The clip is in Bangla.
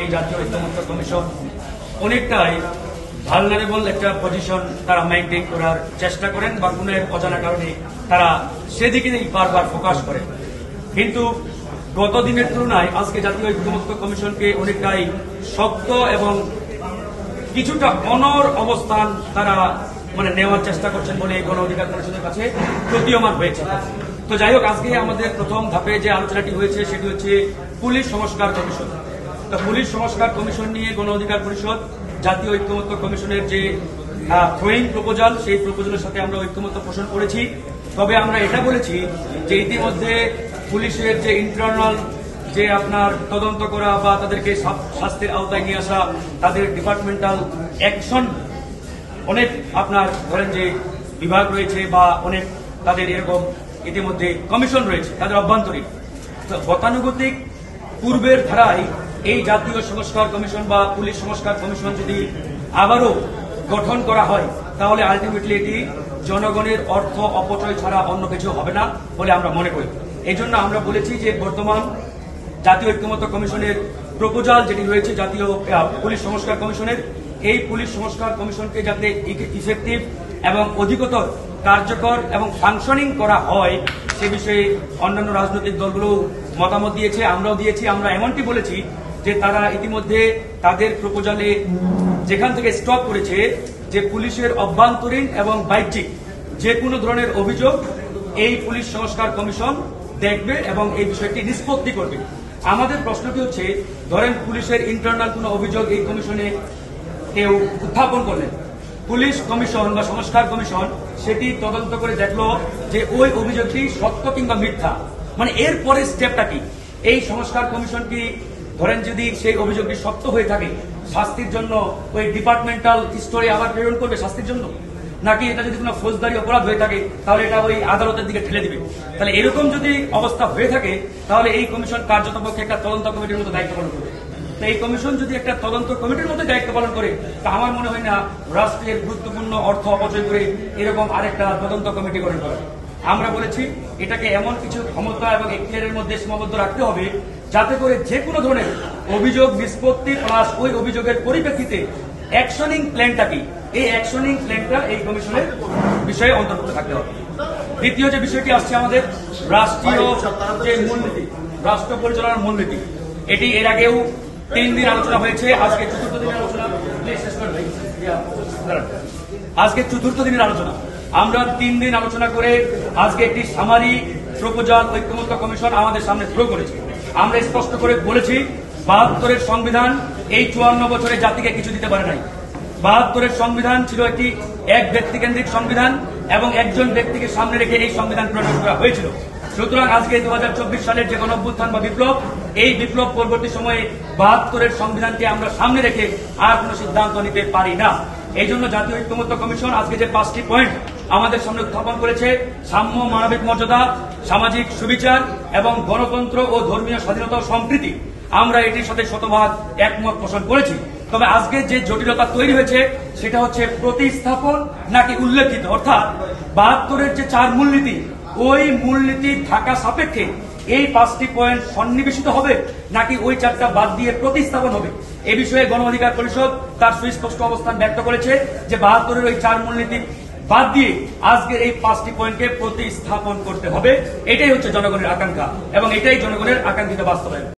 এই জাতীয় ঐক্যমত্য কমিশন অনেকটাই ভালনারেবল একটা পজিশন তারা মেইনটেইন করার চেষ্টা করেন বা কোনো এক অজানা কারণে তারা সেদিকেই বারবার ফোকাস করেন। কিন্তু গত দিনের তুলনায় আজকে জাতীয় ঐক্যমত্য কমিশনকে অনেকটাই শক্ত এবং কিছুটা অনড় অবস্থান তারা নেওয়ার চেষ্টা করছেন বলে গণ অধিকার পরিষদের কাছে প্রতীয়মান হয়েছে। তো যাই হোক, আজকে আমাদের প্রথম ধাপে যে আলোচনাটি হয়েছে সেটি হচ্ছে পুলিশ সংস্কার কমিশন। তো পুলিশ সংস্কার কমিশন নিয়ে গণ অধিকার পরিষদ জাতীয় ঐক্যমত্য কমিশনের যে থ্রোয়িং প্রপোজাল, সেই প্রপোজালের সাথে আমরা ঐক্যমত্য পোষণ করেছি। তবে আমরা এটা বলেছি যে ইতিমধ্যে পুলিশের যে ইন্টারনাল যে আপনার তদন্ত করা বা তাদেরকে শাস্তির আওতায় নিয়ে আসা, তাদের ডিপার্টমেন্টাল অ্যাকশন অনেক আপনার ধরেন যে বিভাগ রয়েছে বা অনেক তাদের এরকম ইতিমধ্যে কমিশন রয়েছে তাদের অভ্যন্তরীণ। গতানুগতিক পূর্বের ধারায় এই জাতীয় সংস্কার কমিশন বা পুলিশ সংস্কার কমিশন যদি আবারও গঠন করা হয় তাহলে আলটিমেটলি এটি জনগণের অর্থ অপচয় ছাড়া অন্য কিছু হবে না বলে আমরা মনে করি। এই জন্য আমরা বলেছি যে বর্তমান জাতীয় ঐক্যমত্য কমিশনের প্রপোজাল যেটি রয়েছে জাতীয় পুলিশ সংস্কার কমিশনের, এই পুলিশ সংস্কার কমিশনকে যাতে ইফেক্টিভ এবং অধিকতর কার্যকর এবং ফাংশনিং করা হয় সে বিষয়ে অন্যান্য রাজনৈতিক দলগুলো মতামত দিয়েছে, আমরাও দিয়েছি। আমরা এমনটি বলেছি যে তারা ইতিমধ্যে তাদের প্রপোজালে যেখান থেকে স্টপ করেছে যে পুলিশের অভ্যন্তরীণ এবং বাহ্যিক যে কোনো ধরনের অভিযোগ এই পুলিশ সংস্কার কমিশন দেখবে এবং এই বিষয়টি নিষ্পত্তি করবে। আমাদের প্রশ্নটি হচ্ছে, ধরেন পুলিশের ইন্টারনাল কোনো অভিযোগ এই কমিশনে কেউ উত্থাপন করলেন, পুলিশ কমিশন বা সংস্কার কমিশন সেটি তদন্ত করে দেখলো যে ওই অভিযোগটি সত্য কিংবা মিথ্যা, এর পরে স্টেপটা কি? এই সংস্কার কমিশন কি ধরেন যদি সেই অভিযোগটি সত্য হয়ে থাকে শাস্তির জন্য ওই ডিপার্টমেন্টাল স্তরে আবার প্রেরণ করবে শাস্তির জন্য, নাকি এটা যদি কোনো ফৌজদারি অপরাধ হয়ে থাকে তাহলে এটা ওই আদালতের দিকে ঠেলে দিবে? তাহলে এরকম যদি অবস্থা হয়ে থাকে তাহলে এই কমিশন কার্যতপক্ষে একটা তদন্ত কমিটির মতো দায়িত্ব পালন করবে। তো এই কমিশন যদি একটা তদন্ত কমিটির মতো দায়িত্ব পালন করে তা আমার মনে হয় না রাষ্ট্রের গুরুত্বপূর্ণ অর্থ অপচয় করে এরকম আরেকটা তদন্ত কমিটি গঠন করা। আমরা বলেছি এটাকে এমন কিছু ক্ষমতা এবং এখতিয়ারের মধ্যে সীমাবদ্ধ রাখতে হবে যাতে করে যে কোনো ধরনের অভিযোগ নিষ্পত্তি প্লাস ওই অভিযোগের পরিপ্রেক্ষিতে অ্যাকশনিং প্ল্যানটা কি, এই অ্যাকশনিং প্ল্যানটা এই কমিশনের বিষয়ে অন্তর্ভুক্ত থাকতে হবে। দ্বিতীয় যে বিষয়টি আসছে আমাদের রাষ্ট্রীয় যে মূলনীতি, রাষ্ট্র পরিচালনার মূলনীতি, এটি এর আগেও 3 দিন আলোচনা হয়েছে, আজকে চতুর্থ দিনের আলোচনা। আজকে চতুর্থ দিনের আলোচনা, আমরা 3 দিন আলোচনা করে আজকে একটি সামারি প্রপোজাল ঐক্যমত্য কমিশন আমাদের সামনে থ্রো করেছে। আমরা স্পষ্ট করে বলেছি 72-এর সংবিধান এই 54 বছরে জাতিকে কিছু দিতে পারে নাই। 72-এর সংবিধান ছিল একটি এক ব্যক্তিকেন্দ্রিক সংবিধান এবং একজন ব্যক্তিকে সামনে রেখে এই সংবিধান প্রণয়ন করা হয়েছিল। সুতরাং আজকে 2024 সালের যে গণঅভ্যুত্থান বা বিপ্লব, এই বিপ্লব পরবর্তী সময়ে 72-এর সংবিধানকে আমরা সামনে রেখে আর কোনো সিদ্ধান্ত নিতে পারি না। এই জন্য জাতীয় ঐক্যমত্য কমিশন আজকে যে 5টি পয়েন্ট আমাদের সামনে উত্থাপন করেছে, সাম্য, মানবিক মর্যাদা, সামাজিক সুবিচার এবং গণতন্ত্র ও ধর্মীয় স্বাধীনতা ও সম্প্রীতি, আমরা এটির সাথে শতভাগ একমত পোষণ করেছি। তবে আজকে যে জটিলতা তৈরি হয়েছে সেটা হচ্ছে প্রতিস্থাপন নাকি উল্লেখিত, অর্থাৎ 72-এর যে 4 মূলনীতি, ওই মূলনীতি থাকা সাপেক্ষে এই 5টি পয়েন্ট সন্নিবেশিত হবে নাকি ওই 4টা বাদ দিয়ে প্রতিস্থাপন হবে। এ বিষয়ে গণ অধিকার পরিষদ তার সুস্পষ্ট অবস্থান ব্যক্ত করেছে যে 72-এর ওই 4 মূলনীতি বাদ দিয়ে আজকের এই 5টি পয়েন্টকে প্রতিস্থাপন করতে হবে। এটাই হচ্ছে জনগণের আকাঙ্ক্ষা এবং এটাই জনগণের আকাঙ্ক্ষিত বাস্তবায়ন।